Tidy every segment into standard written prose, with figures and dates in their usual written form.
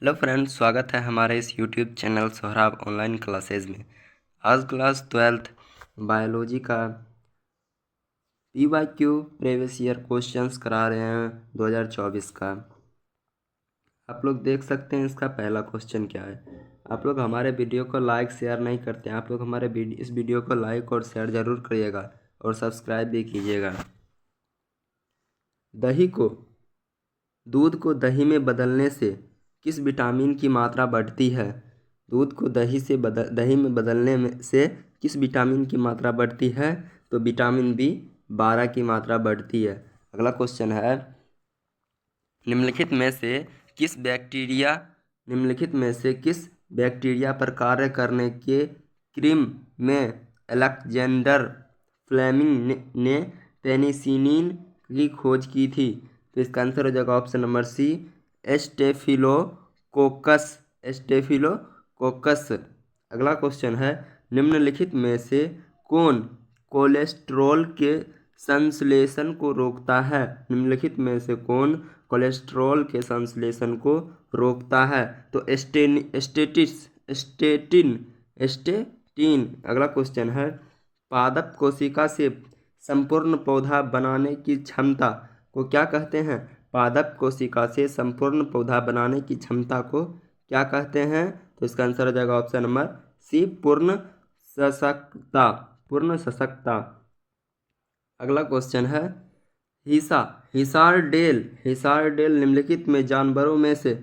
Hello friends, स्वागत है हमारे इस YouTube channel Sohrab online classes में। आज क्लास 12th बायोलॉजी का PYQ प्रीवियस ईयर क्वेश्चंस करा रहे हैं 2024 का। आप लोग देख सकते हैं इसका पहला क्वेश्चन क्या है। आप लोग हमारे वीडियो को लाइक शेयर नहीं करते हैं। आप लोग हमारे इस वीडियो को लाइक और शेयर ज़रूर करिएगा और सब्सक्राइब भी कीजिएगा। दूध को दही में बदलने से किस विटामिन की मात्रा बढ़ती है? दूध को दही में बदलने से किस विटामिन की मात्रा बढ़ती है? तो विटामिन B12 की मात्रा बढ़ती है। अगला क्वेश्चन है, निम्नलिखित में से किस बैक्टीरिया पर कार्य करने के क्रीम में अलेक्जेंडर फ्लेमिंग ने पेनिसिलिन की खोज की थी? तो इसका आंसर हो जाएगा ऑप्शन नंबर सी, एस्टेफिलोकोकस। अगला क्वेश्चन है, निम्नलिखित में से कौन कोलेस्ट्रॉल के संश्लेषण को रोकता है? निम्नलिखित में से कौन कोलेस्ट्रॉल के संश्लेषण को रोकता है? तो एस्टेटिन। अगला क्वेश्चन है, पादप कोशिका से संपूर्ण पौधा बनाने की क्षमता को क्या कहते हैं? पादप कोशिका से संपूर्ण पौधा बनाने की क्षमता को क्या कहते हैं? तो इसका आंसर हो जाएगा ऑप्शन नंबर सी, पूर्ण सशक्ता। अगला क्वेश्चन है, हिसार डेल निम्नलिखित में जानवरों में से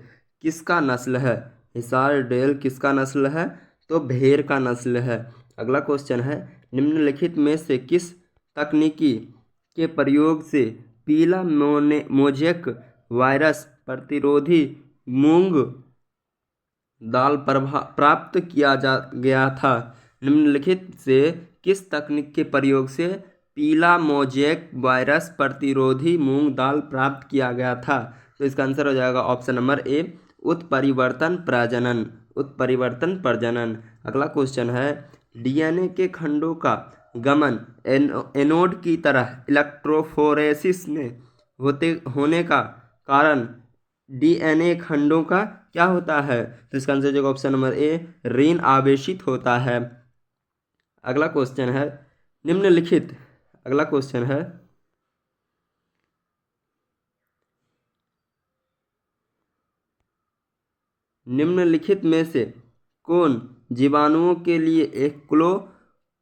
किसका नस्ल है? हिसार डेल किसका नस्ल है? तो भेड़ का नस्ल है। अगला क्वेश्चन है, निम्नलिखित में से किस तकनीकी के प्रयोग से पीला मोज़ेक वायरस प्रतिरोधी मूंग दाल प्राप्त किया गया था? निम्नलिखित से किस तकनीक के प्रयोग से पीला मोज़ेक वायरस प्रतिरोधी मूंग दाल प्राप्त किया गया था? तो इसका आंसर हो जाएगा ऑप्शन नंबर ए, उत्परिवर्तन प्रजनन। अगला क्वेश्चन है, DNA के खंडों का गमन एनोड की तरह इलेक्ट्रोफोरेसिस में होने का कारण DNA खंडों का क्या होता है? तो इसका आंसर जो ऑप्शन नंबर ए, ऋण आवेशित होता है। अगला क्वेश्चन है, निम्नलिखित अगला क्वेश्चन है, निम्नलिखित में से कौन जीवाणुओं के लिए एक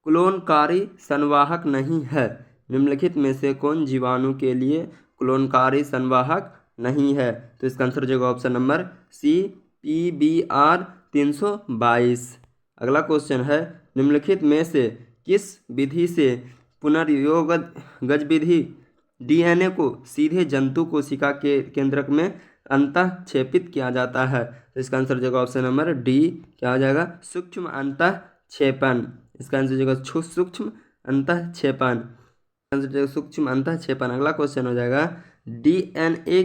क्लोनकारी संवाहक नहीं है? निम्नलिखित में से कौन जीवाणु के लिए क्लोनकारी संवाहक नहीं है? तो इसका आंसर हो जाएगा ऑप्शन नंबर सी, PBr322। अगला क्वेश्चन है, निम्नलिखित में से किस विधि से पुनर्योगज विधि DNA को सीधे जंतु कोशिका के केंद्रक में अंतःक्षेपित किया जाता है? तो इसका आंसर हो जाएगा ऑप्शन नंबर डी, क्या हो जाएगा? सूक्ष्म अंतःक्षेपण। इसका आंसर हो जाएगा सूक्ष्म अंतःक्षेपण। आंसर हो जाएगा सूक्ष्म अंतःक्षेपण। अगला क्वेश्चन हो जाएगा, डीएनए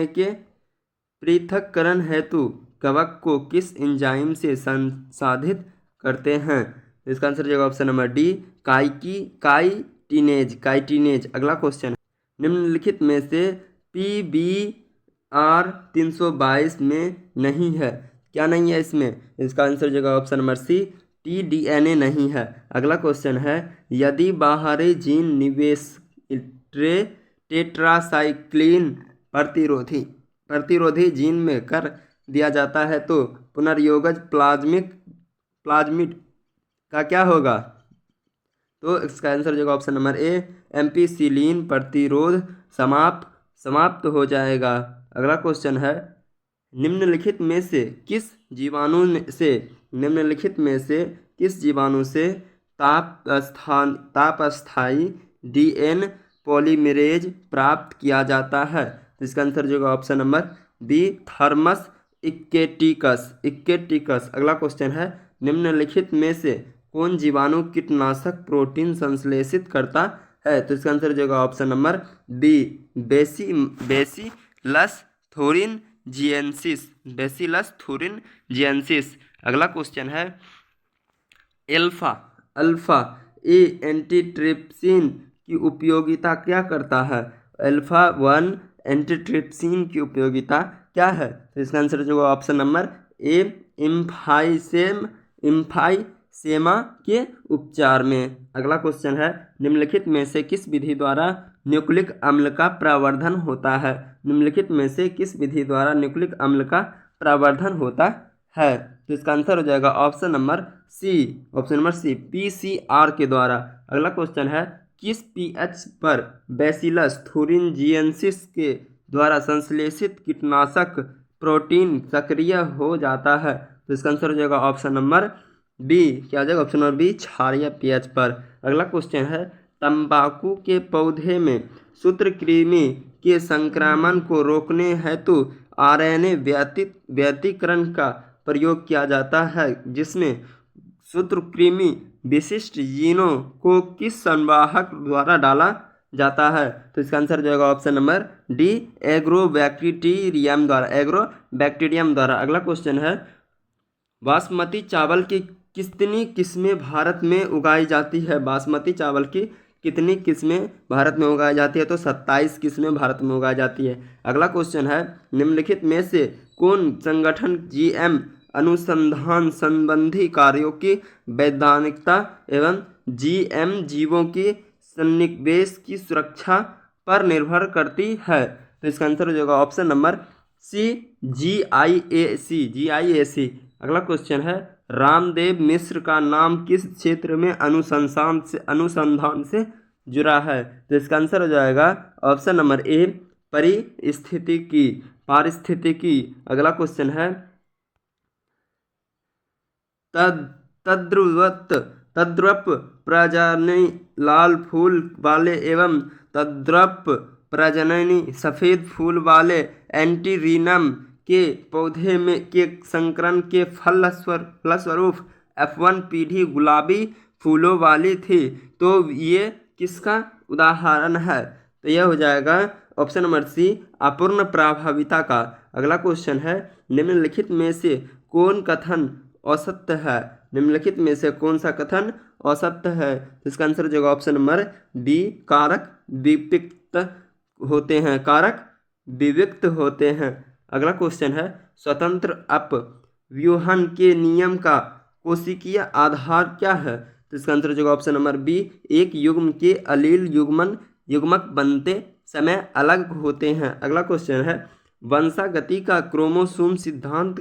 के पृथक्करण हेतु कवक को किस एंजाइम से संसाधित करते हैं? तो इसका आंसर हो जाएगा ऑप्शन नंबर डी, काइटिनेज। अगला क्वेश्चन, निम्नलिखित में से PBr322 में नहीं है, क्या नहीं है इसमें? इसका आंसर हो जाएगा ऑप्शन नंबर सी, tDNA नहीं है। अगला क्वेश्चन है, यदि बाहरी जीन निवेश टेट्रासाइक्लिन प्रतिरोधी जीन में कर दिया जाता है तो पुनर्योगज प्लाज्मिड का क्या होगा? तो इसका आंसर हो जाएगा ऑप्शन नंबर ए, एम्पिसिलिन प्रतिरोध समाप्त हो जाएगा। अगला क्वेश्चन है, निम्नलिखित में से किस जीवाणु से ताप स्थायी DNA पॉलीमरेज प्राप्त किया जाता है? तो इसका आंसर जो होगा ऑप्शन नंबर बी, थर्मस इक्केटिकस। अगला क्वेश्चन है, निम्नलिखित में से कौन जीवाणु कीटनाशक प्रोटीन संश्लेषित करता है? तो इसका आंसर जो होगा ऑप्शन नंबर बी, बेसिलस थुरिनजिएंसिस। अगला क्वेश्चन है, अल्फा ए एंटीट्रिप्सिन की उपयोगिता क्या करता है? अल्फा 1 एंटीट्रिप्सिन की उपयोगिता क्या है? तो इसका आंसर जो ऑप्शन नंबर ए, इम्फाइसेमा के उपचार में। अगला क्वेश्चन है, निम्नलिखित में से किस विधि द्वारा न्यूक्लिक अम्ल का प्रवर्धन होता है? निम्नलिखित में से किस विधि द्वारा न्यूक्लिक अम्ल का प्रवर्धन होता है? तो इसका आंसर हो जाएगा ऑप्शन नंबर सी, पीसीआर के द्वारा। अगला क्वेश्चन है, किस पीएच पर बैसिलस थुरिंजिएंसिस के द्वारा संश्लेषित कीटनाशक प्रोटीन सक्रिय हो जाता है? तो इसका आंसर हो जाएगा ऑप्शन नंबर बी। क्या हो जाएगा? ऑप्शन नंबर बी, क्षारीय पीएच पर। अगला क्वेश्चन है, तंबाकू के पौधे में सूत्रकृमि के संक्रमण को रोकने हेतु आरएनए व्यतिकरण का प्रयोग किया जाता है, जिसमें सूत्रकृमि विशिष्ट जीनों को किस संवाहक द्वारा डाला जाता है? तो इसका आंसर जो होगा ऑप्शन नंबर डी, एग्रोबैक्टीरियम द्वारा। अगला क्वेश्चन है, बासमती चावल की कितनी किस्में भारत में उगाई जाती है? बासमती चावल की कितनी किस्में भारत में उगाई जाती है? तो 27 किस्में भारत में उगाई जाती है। अगला क्वेश्चन है, निम्नलिखित में से कौन संगठन जीएम अनुसंधान संबंधी कार्यों की वैधानिकता एवं जीएम जीवों की सन्निवेश की सुरक्षा पर निर्भर करती है? तो इसका आंसर हो जाएगा ऑप्शन नंबर सी, GIAC। अगला क्वेश्चन है, रामदेव मिश्र का नाम किस क्षेत्र में अनुसंधान से जुड़ा है? तो इसका आंसर हो जाएगा ऑप्शन नंबर ए, पारिस्थितिकी। अगला क्वेश्चन है, तद्रप प्रजननी लाल फूल वाले एवं तद्रप प्रजननी सफ़ेद फूल वाले एंटीरिनम के पौधे में के संकरण के फलस्वरूप F1 पीढ़ी गुलाबी फूलों वाली थी। तो ये किसका उदाहरण है? तो यह हो जाएगा ऑप्शन नंबर सी, अपूर्ण प्रभाविता का। अगला क्वेश्चन है, निम्नलिखित में से कौन कथन असत्य है? निम्नलिखित में से कौन सा कथन असत्य है? तो इसका आंसर हो जाएगा ऑप्शन नंबर बी, कारक विविक्त होते हैं। अगला क्वेश्चन है, स्वतंत्र अपव्यूहन के नियम का कोशिकीय आधार क्या है? तो इसका आंसर हो जाएगा ऑप्शन नंबर बी, एक युग्म के अलील युग्मक बनते समय अलग होते हैं। अगला क्वेश्चन है, वंशागति का क्रोमोसोम सिद्धांत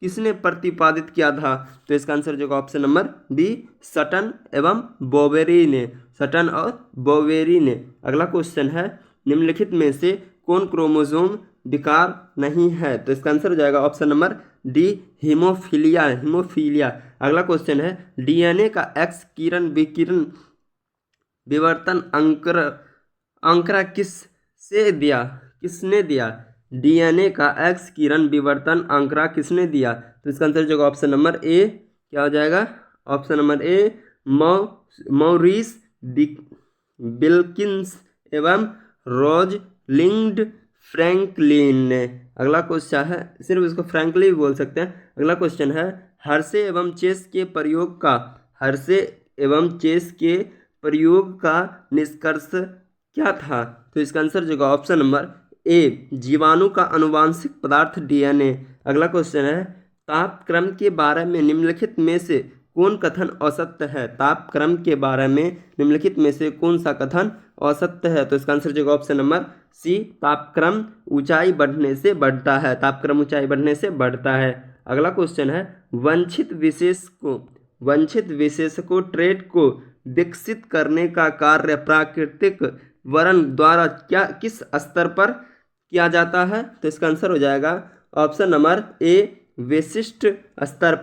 किसने प्रतिपादित किया था? तो इसका आंसर जो ऑप्शन नंबर बी, सटन और बोवेरी ने। अगला क्वेश्चन है, निम्नलिखित में से कौन क्रोमोसोम विकार नहीं है? तो इसका आंसर हो जाएगा ऑप्शन नंबर डी, हीमोफीलिया। अगला क्वेश्चन है, डीएनए का एक्स किरण विकिरण विवर्तन अंकरा किसने दिया? डीएनए का एक्स किरण विवर्तन अंकरा किसने दिया? तो इसका आंसर जो ऑप्शन नंबर ए, क्या हो जाएगा? ऑप्शन नंबर ए, मॉरिस विल्किंस एवं रोजलिंड फ्रैंकलिन ने। अगला क्वेश्चन है, सिर्फ इसको फ्रैंकलिन भी बोल सकते हैं। अगला क्वेश्चन है, हर्शे एवं चेस के प्रयोग का निष्कर्ष क्या था? तो इसका आंसर जो ऑप्शन नंबर ए, जीवाणु का अनुवांशिक पदार्थ डीएनए। अगला क्वेश्चन है, तापक्रम के बारे में निम्नलिखित में से कौन कथन असत्य है? तापक्रम के बारे में निम्नलिखित में से कौन सा कथन असत्य है? तो इसका आंसर जो ऑप्शन नंबर सी, तापक्रम ऊंचाई बढ़ने से बढ़ता है। अगला क्वेश्चन है, वांछित विशेषको ट्रेट को विकसित करने का कार्य प्राकृतिक वर्ण द्वारा किस स्तर पर किया जाता है? तो इसका आंसर हो जाएगा ऑप्शन नंबर ए, विशिष्ट स्तर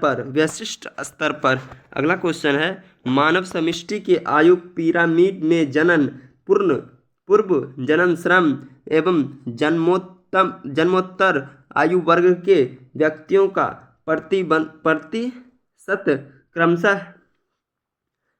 पर। अगला क्वेश्चन है, मानव समष्टि के आयु पिरामिड में जनन, पूर्व जनन, श्रम एवं जन्मोत्तर आयु वर्ग के व्यक्तियों का प्रतिशत क्रमशः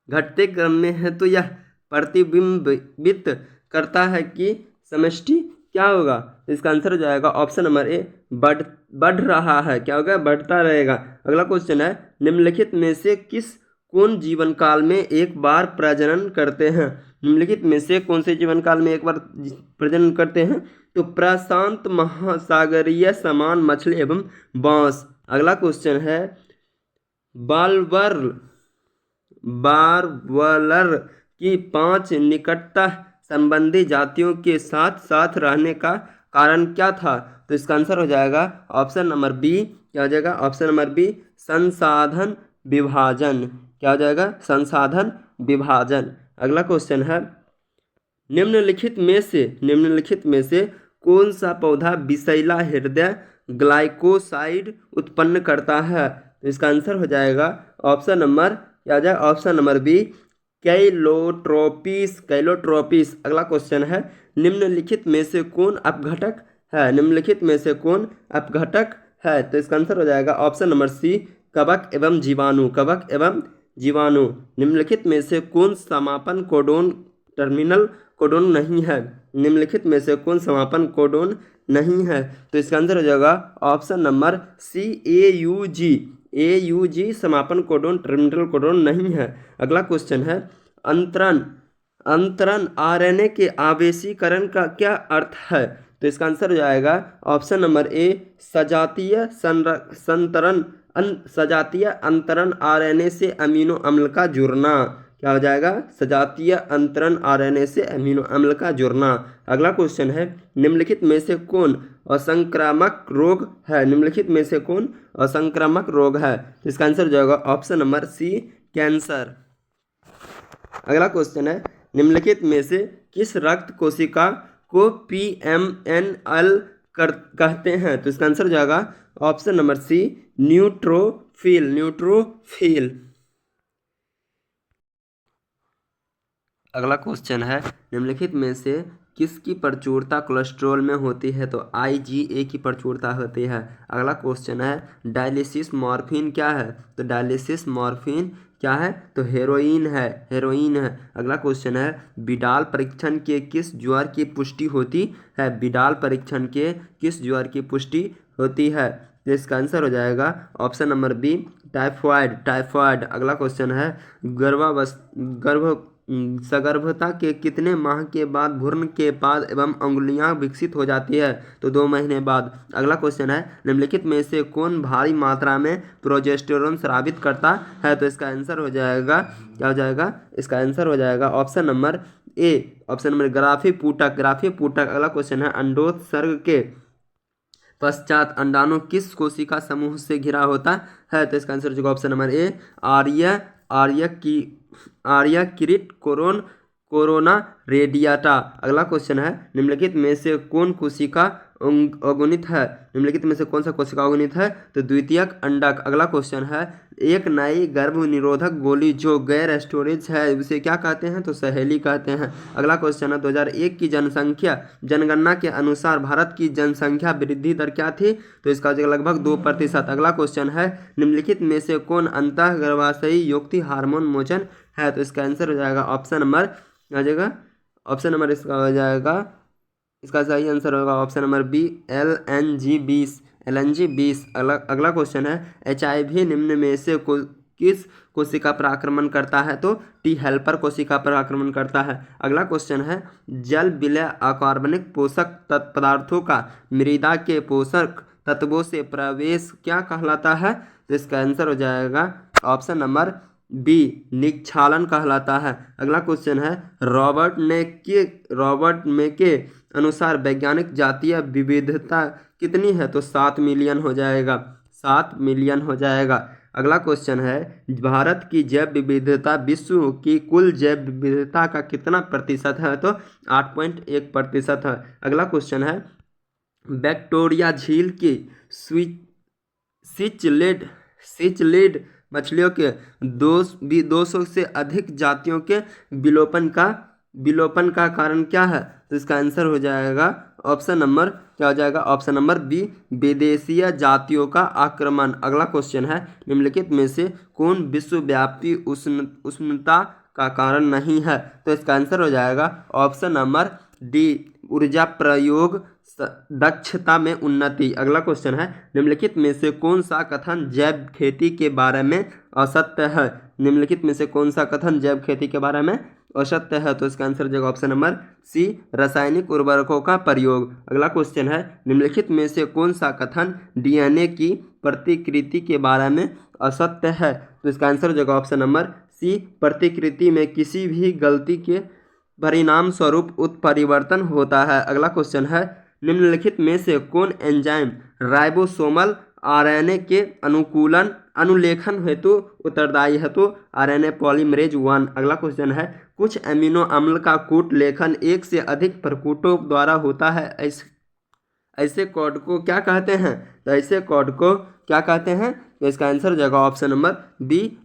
घटते क्रम में है। तो यह प्रतिबिंबित करता है कि समष्टि क्या होगा? इसका आंसर हो जाएगा ऑप्शन नंबर ए, बढ़ रहा है। क्या होगा? बढ़ता रहेगा। अगला क्वेश्चन है, निम्नलिखित में से किस कौन जीवन काल में एक बार प्रजनन करते हैं? निम्नलिखित में से कौन से जीवन काल में एक बार प्रजनन करते हैं? तो प्रशांत महासागरीय समान मछली एवं बांस। अगला क्वेश्चन है, बारवलर की 5 निकटता संबंधी जातियों के साथ साथ रहने का कारण क्या था? तो इसका आंसर हो जाएगा ऑप्शन नंबर बी। क्या हो जाएगा? ऑप्शन नंबर बी, संसाधन विभाजन। क्या हो जाएगा? संसाधन विभाजन। अगला क्वेश्चन है, निम्नलिखित में से कौन सा पौधा विषैला हृदय ग्लाइकोसाइड उत्पन्न करता है? तो इसका आंसर हो जाएगा ऑप्शन नंबर, क्या हो जाएगा? Option number B, calotropis. अगला क्वेश्चन है, निम्नलिखित में से कौन अपघटक है? निम्नलिखित में से कौन अपघटक है? तो इसका आंसर हो जाएगा ऑप्शन नंबर सी, कवक एवं जीवाणु। कवक एवं जीवाणु। निम्नलिखित में से कौन समापन कोडोन टर्मिनल कोडोन नहीं है? निम्नलिखित में से कौन समापन कोडोन नहीं है? तो इसका आंसर हो जाएगा ऑप्शन नंबर सी, AUG समापन कोडोन टर्मिनल कोडोन नहीं है। अगला क्वेश्चन है, अंतरण RNA के आवेशीकरण का क्या अर्थ है? तो इसका आंसर हो जाएगा ऑप्शन नंबर ए, सजातीय अंतरण RNA से अमीनो अम्ल का जुड़ना। क्या हो जाएगा? सजातीय अंतरण RNA से अमीनो अम्ल का जुड़ना। अगला क्वेश्चन है, निम्नलिखित में से कौन असंक्रामक रोग है? निम्नलिखित में से कौन असंक्रामक रोग है? तो इसका आंसर हो जाएगा ऑप्शन नंबर सी, कैंसर। अगला क्वेश्चन है, निम्नलिखित में से किस रक्त कोशिका को PMNL कहते हैं? तो इसका आंसर हो जाएगा ऑप्शन नंबर सी, न्यूट्रोफिल। अगला क्वेश्चन है, निम्नलिखित में से किसकी प्रचुरता कोलेस्ट्रॉल में होती है? तो IgA की प्रचुरता होती है। अगला क्वेश्चन है, डायलिसिस मॉर्फिन क्या है? तो डायलिसिस मॉर्फिन क्या है? तो हेरोइन है। अगला क्वेश्चन है, बिडाल परीक्षण के किस ज्वर की पुष्टि होती है? बिडाल परीक्षण के किस ज्वर की पुष्टि होती है? तो इसका आंसर हो जाएगा ऑप्शन नंबर बी, टाइफॉइड। अगला क्वेश्चन है, सगर्भता के कितने माह के बाद भ्रूण के पाद एवं अंगुलियां विकसित हो जाती है? तो 2 महीने बाद। अगला क्वेश्चन है, निम्नलिखित में से कौन भारी मात्रा में प्रोजेस्टेरोन स्रावित करता है? तो इसका आंसर हो जाएगा, क्या हो जाएगा? इसका आंसर हो जाएगा option number A, option number ग्राफी पूटक। अगला क्वेश्चन है, अंडोत्सर्ग के पश्चात अंडाणु किस कोशिका समूह से घिरा होता है? तो इसका आंसर हो जाएगा ऑप्शन नंबर ए, आर्यकिरीट कोरोना रेडियाटा। अगला क्वेश्चन है, निम्नलिखित में से कौन कोशिका अगुणित है? निम्नलिखित में से कौन सा कोशिका अगुणित है? तो द्वितीयक अंडक। अगला क्वेश्चन है, एक नई गर्भ निरोधक गोली जो गैर स्टोरेज है उसे क्या कहते हैं? तो सहेली कहते हैं। अगला क्वेश्चन है, 2001 की जनगणना के अनुसार भारत की जनसंख्या वृद्धि दर क्या थी? तो इसका लगभग 2%। अगला क्वेश्चन है, निम्नलिखित में से कौन अंतः गर्भाशयी युक्ति हार्मोन मोचन है? तो इसका आंसर हो जाएगा ऑप्शन नंबर, आ जाएगा ऑप्शन नंबर, इसका हो जाएगा, इसका सही आंसर होगा ऑप्शन नंबर बी, LNG-20। अगला क्वेश्चन है, HIV निम्न में से किस कोशिका पर आक्रमण करता है? तो T हेल्पर कोशिका पर आक्रमण करता है। अगला क्वेश्चन है, जल विलय अकार्बनिक पोषक पदार्थों का मृदा के पोषक तत्वों से प्रवेश क्या कहलाता है? तो इसका आंसर हो जाएगा ऑप्शन नंबर बी, निक्षालन कहलाता है। अगला क्वेश्चन है, रॉबर्ट ने के अनुसार वैज्ञानिक जातीय विविधता कितनी है? तो 7 मिलियन हो जाएगा, 7 मिलियन हो जाएगा। अगला क्वेश्चन है, भारत की जैव विविधता विश्व की कुल जैव विविधता का कितना प्रतिशत है? तो 8.1% है। अगला क्वेश्चन है, विक्टोरिया झील की सिचलिड मछलियों के 200 से अधिक जातियों के विलोपन का कारण क्या है? तो इसका आंसर हो जाएगा ऑप्शन नंबर, क्या हो जाएगा? ऑप्शन नंबर बी, विदेशीय जातियों का आक्रमण। अगला क्वेश्चन है, निम्नलिखित में से कौन विश्वव्यापी उष्णता का कारण नहीं है? तो इसका आंसर हो जाएगा ऑप्शन नंबर डी, ऊर्जा प्रयोग दक्षता में उन्नति। अगला क्वेश्चन है, निम्नलिखित में से कौन सा कथन जैव खेती के बारे में असत्य है? निम्नलिखित में से कौन सा कथन जैव खेती के बारे में असत्य है? तो इसका आंसर हो जाएगा ऑप्शन नंबर सी, रासायनिक उर्वरकों का प्रयोग। अगला क्वेश्चन है, निम्नलिखित में से कौन सा कथन डीएनए की प्रतिकृति के बारे में असत्य है? तो इसका आंसर हो जाएगा ऑप्शन नंबर सी, प्रतिकृति में किसी भी गलती के परिणाम स्वरूप उत्परिवर्तन होता है। अगला क्वेश्चन है, निम्नलिखित में से कौन एंजाइम राइबोसोमल आरएनए के अनुलेखन हेतु उत्तरदायी है? तो आरएनए पॉलीमरेज 1। अगला क्वेश्चन है, कुछ एमिनो अम्ल का कूट लेखन एक से अधिक प्रकूटों द्वारा होता है, ऐसे कोड को क्या कहते हैं? तो ऐसे कोड को क्या कहते हैं? तो इसका आंसर हो जाएगा ऑप्शन नंबर बी,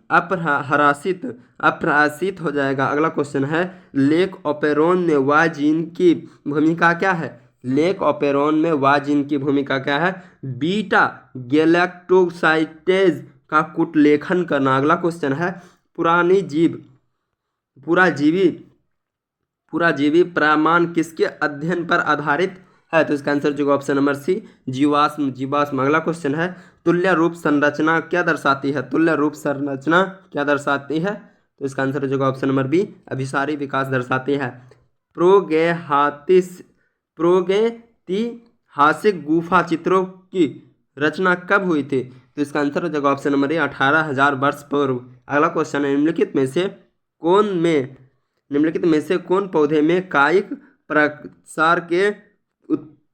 अपरासित हो जाएगा। अगला क्वेश्चन है, लेक ओपेरोन में वाई जीन की भूमिका क्या है? लेक ओपेरोन में वाई जीन की भूमिका क्या है? बीटा गैलेक्टोसाइटेज का कूटलेखन करना। अगला क्वेश्चन है, पुराजीवी प्रमाण किसके अध्ययन पर आधारित है? तो इसका आंसर जो ऑप्शन नंबर सी, जीवाश्म। अगला क्वेश्चन है, तुल्य रूप संरचना क्या दर्शाती है? तुल्य रूप संरचना क्या दर्शाती है? तो इसका आंसर जो ऑप्शन नंबर बी, अभिसारी विकास दर्शाती है। प्रोगैतिहासिक गुफा चित्रों की रचना कब हुई थी? तो इसका आंसर हो जाएगा ऑप्शन नंबर ए, 18,000 वर्ष पूर्व। अगला क्वेश्चन है, निम्नलिखित में से कौन पौधे में कायिक प्रसार के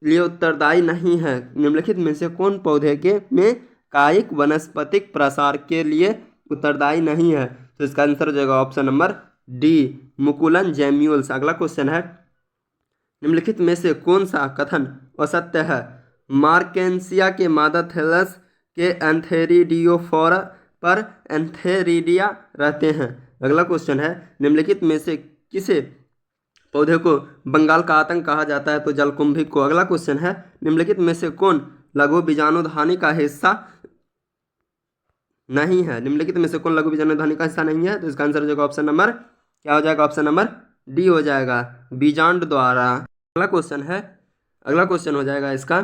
लिए उत्तरदायी नहीं है? निम्नलिखित में से कौन पौधे में कायिक वनस्पतिक प्रसार के लिए उत्तरदायी नहीं है? तो इसका आंसर हो जाएगा ऑप्शन नंबर डी, मुकुलन जैम्यूल्स। अगला क्वेश्चन है, निम्नलिखित में से कौन सा कथन असत्य है? मार्केंसिया के मादा थैलस के एंथेरिडियोफोरा पर एंथेरिडिया रहते हैं। अगला क्वेश्चन है, निम्नलिखित में से किसे पौधे को बंगाल का आतंक कहा जाता है? तो जलकुंभी को। अगला क्वेश्चन है, निम्नलिखित में से कौन लघु बीजाणुधानी का हिस्सा नहीं है? निम्नलिखित में से कौन लघु बीजाणुधानी का हिस्सा नहीं है? तो इसका आंसर हो जाएगा ऑप्शन नंबर क्या हो जाएगा? ऑप्शन नंबर डी हो जाएगा, बीजांड द्वारा। अगला क्वेश्चन हो जाएगा इसका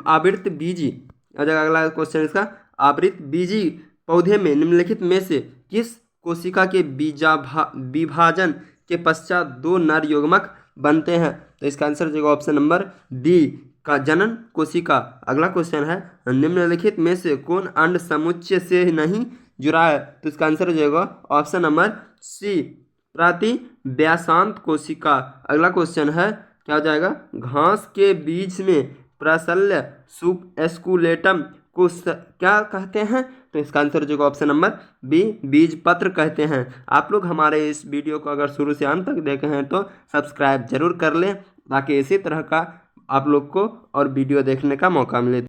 आवृत बीजी। अगला क्वेश्चन इसका, आवृत बीजी पौधे में निम्नलिखित में से किस कोशिका के विभाजन के पश्चात दो नर युग्मक बनते हैं? तो इसका आंसर हो जाएगा ऑप्शन नंबर डी का जनन कोशिका। अगला क्वेश्चन है, निम्नलिखित में से कौन अंड समुच्चय से नहीं जुड़ा है? तो इसका आंसर हो जाएगा ऑप्शन नंबर सी, प्रतिव्यासांत कोशिका। अगला क्वेश्चन है, क्या हो जाएगा? घास के बीज में प्रशल्य एस्कुलेटम को क्या कहते हैं? तो इसका आंसर हो जाएगा ऑप्शन नंबर बी, बीज पत्र कहते हैं। आप लोग हमारे इस वीडियो को अगर शुरू से अंत तक देखे हैं तो सब्सक्राइब जरूर कर लें, ताकि इसी तरह का आप लोग को और वीडियो देखने का मौका मिले।